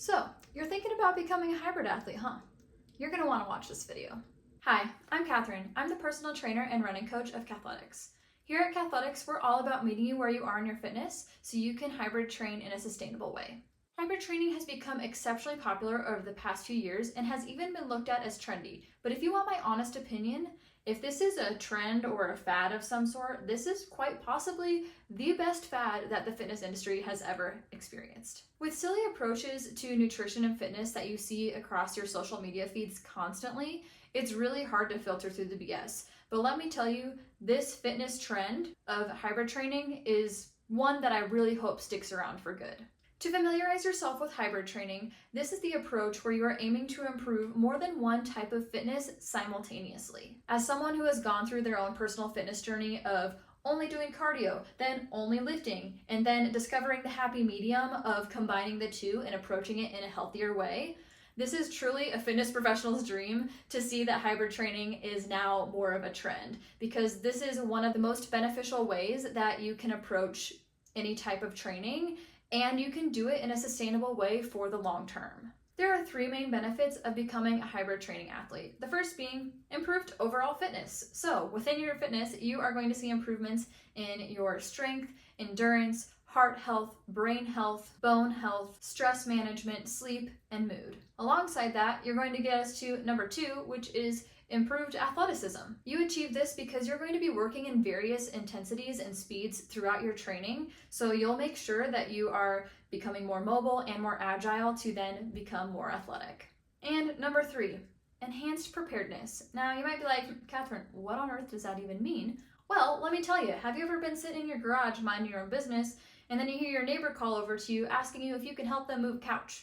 So, you're thinking about becoming a hybrid athlete, huh? You're going to want to watch this video. Hi, I'm Catherine. I'm the personal trainer and running coach of Kathletics. Here at Kathletics, we're all about meeting you where you are in your fitness so you can hybrid train in a sustainable way. Hybrid training has become exceptionally popular over the past few years and has even been looked at as trendy. But if you want my honest opinion, if this is a trend or a fad of some sort, this is quite possibly the best fad that the fitness industry has ever experienced. With silly approaches to nutrition and fitness that you see across your social media feeds constantly, it's really hard to filter through the BS. But let me tell you, this fitness trend of hybrid training is one that I really hope sticks around for good. To familiarize yourself with hybrid training, this is the approach where you are aiming to improve more than one type of fitness simultaneously. As someone who has gone through their own personal fitness journey of only doing cardio, then only lifting, and then discovering the happy medium of combining the two and approaching it in a healthier way, this is truly a fitness professional's dream to see that hybrid training is now more of a trend, because this is one of the most beneficial ways that you can approach any type of training, and you can do it in a sustainable way for the long term. There are three main benefits of becoming a hybrid training athlete. The first being improved overall fitness. So within your fitness, you are going to see improvements in your strength, endurance, heart health, brain health, bone health, stress management, sleep, and mood. Alongside that, you're going to get us to number 2, which is improved athleticism. You achieve this because you're going to be working in various intensities and speeds throughout your training, so you'll make sure that you are becoming more mobile and more agile to then become more athletic. And number 3, enhanced preparedness. Now you might be like, Catherine, what on earth does that even mean? Well, let me tell you, have you ever been sitting in your garage minding your own business, and then you hear your neighbor call over to you asking you if you can help them move couch?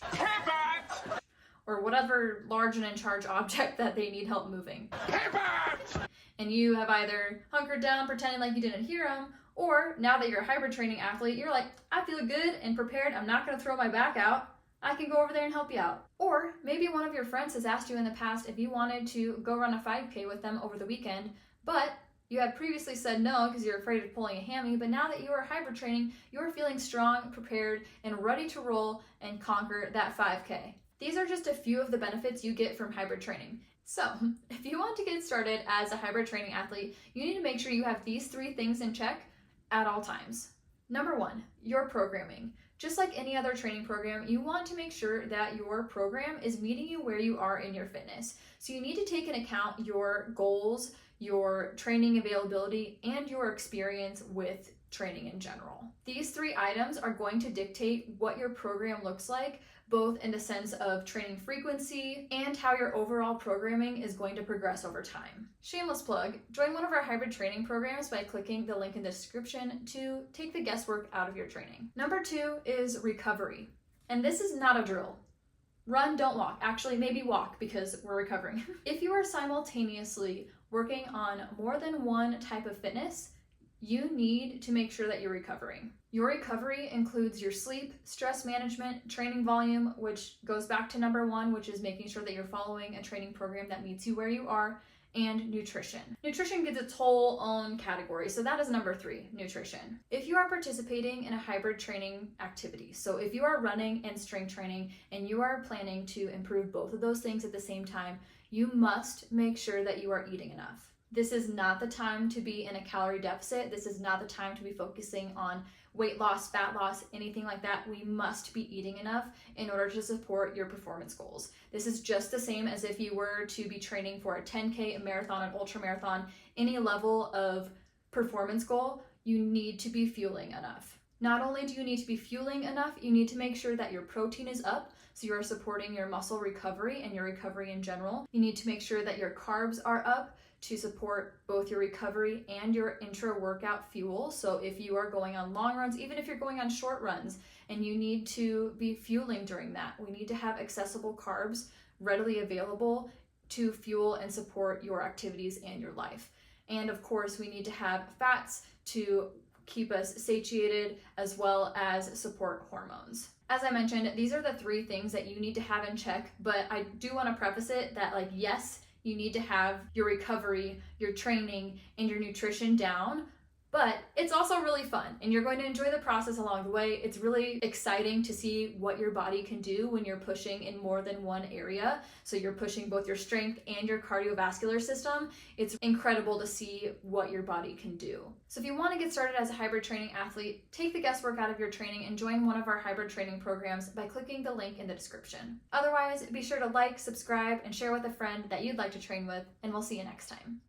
Or whatever large and in charge object that they need help moving. And you have either hunkered down pretending like you didn't hear them, or now that you're a hybrid training athlete, you're like, I feel good and prepared, I'm not going to throw my back out, I can go over there and help you out. Or maybe one of your friends has asked you in the past if you wanted to go run a 5K with them over the weekend, but you had previously said no because you're afraid of pulling a hammy, but now that you are hybrid training, you're feeling strong, prepared, and ready to roll and conquer that 5K. These are just a few of the benefits you get from hybrid training. So, if you want to get started as a hybrid training athlete, you need to make sure you have these 3 things in check at all times. Number 1, your programming. Just like any other training program, you want to make sure that your program is meeting you where you are in your fitness. So you need to take into account your goals, your training availability, and your experience with training in general. These 3 items are going to dictate what your program looks like, both in the sense of training frequency and how your overall programming is going to progress over time. Shameless plug, join one of our hybrid training programs by clicking the link in the description to take the guesswork out of your training. Number 2 is recovery. And this is not a drill. Run, don't walk. Actually, maybe walk because we're recovering. If you are simultaneously working on more than one type of fitness, you need to make sure that you're recovering. Your recovery includes your sleep, stress management, training volume, which goes back to number 1, which is making sure that you're following a training program that meets you where you are, and nutrition. Nutrition gets its whole own category, so that is number 3, nutrition. If you are participating in a hybrid training activity, so if you are running and strength training and you are planning to improve both of those things at the same time, you must make sure that you are eating enough. This is not the time to be in a calorie deficit. This is not the time to be focusing on weight loss, fat loss, anything like that. We must be eating enough in order to support your performance goals. This is just the same as if you were to be training for a 10K, a marathon, an ultra marathon, any level of performance goal, you need to be fueling enough. Not only do you need to be fueling enough, you need to make sure that your protein is up, so you are supporting your muscle recovery and your recovery in general. You need to make sure that your carbs are up to support both your recovery and your intra-workout fuel. So if you are going on long runs, even if you're going on short runs and you need to be fueling during that, we need to have accessible carbs readily available to fuel and support your activities and your life. And of course, we need to have fats to keep us satiated as well as support hormones. As I mentioned, these are the 3 things that you need to have in check, but I do want to preface it that yes, you need to have your recovery, your training, and your nutrition down, But it's also really fun, and you're going to enjoy the process along the way. It's really exciting to see what your body can do when you're pushing in more than one area. So you're pushing both your strength and your cardiovascular system. It's incredible to see what your body can do. So if you want to get started as a hybrid training athlete, take the guesswork out of your training and join one of our hybrid training programs by clicking the link in the description. Otherwise, be sure to like, subscribe, and share with a friend that you'd like to train with, and we'll see you next time.